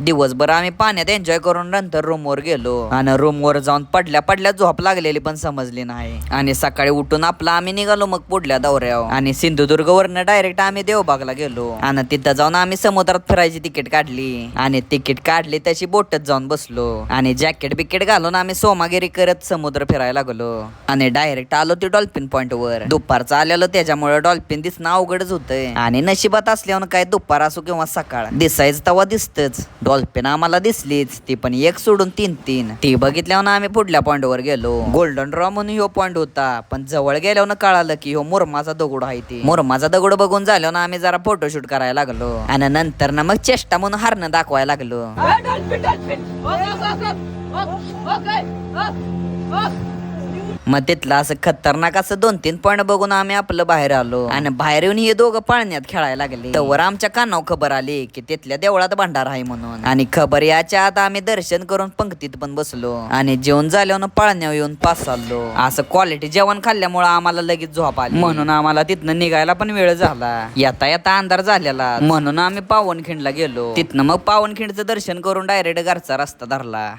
दिवसभर आम्ही पाण्यात एन्जॉय करून नंतर रूमवर गेलो आणि रूमवर जाऊन पडल्या पडल्या झोप लागलेली पण समजली नाही आणि सकाळी उठून आपला आम्ही निघालो मग पुढल्या दौऱ्यावर आणि सिंधुदुर्ग वरनं डायरेक्ट आम्ही देवबागला गेलो आणि तिथं जाऊन आम्ही समुद्रात फिरायची तिकीट काढली आणि तिकीट काढली तशी बोटत जाऊन बसलो आणि जॅकेट बिकेट घालून आम्ही सोमागिरी करत समुद्र फिरायला लागलो आणि डायरेक्ट आलो ते डॉल्फिन पॉइंट वर. दुपारचं आलेलो त्याच्यामुळे डॉल्फिन दिसणं अवघडच होतंय आणि नशिबात असल्यावर काय दुपार असो किंवा सकाळ दिसायचं तेव्हा दिसतच. डॉल्फिन आम्हाला दिसलीच ती पण एक सोडून तीन तीन. ती बघितल्यावर आम्ही पुढल्या पॉइंट वर गेलो. गोल्डन रॉ म्हणून ह्यो पॉइंट होता पण जवळ गेल्यावर कळालं की ह्यो मुरमाचा दगड आहे. ती मुरमाचा दगड बघून झाल्यावर आम्ही जरा फोटोशूट करायला लागलो आणि नंतर ना मग चेष्टा म्हणून हरणं दाखवायला लागलो. मग तिथलं असं खतरनाक असं 2-3 पॉइंट बघून आम्ही आपलं बाहेर आलो आणि बाहेर येऊन हे दोघं पाळण्यात खेळायला लागले. तवर आमच्या कानावर खबर आली की तिथल्या देवळात भंडार आहे म्हणून आणि खबर याच्या आत आम्ही दर्शन करून पंक्तीत पण बसलो आणि जेवण झाल्यावर पाळण्यावर येऊन पास चाललो. असं क्वालिटी जेवण खाल्ल्यामुळे आम्हाला लगेच झोप आली म्हणून आम्हाला तिथनं निघायला पण वेळ झाला. येता येता अंधार झालेला म्हणून आम्ही पावनखिंडला गेलो. तिथनं मग पावनखिंडचं दर्शन करून डायरेक्ट घरचा रस्ता धरला.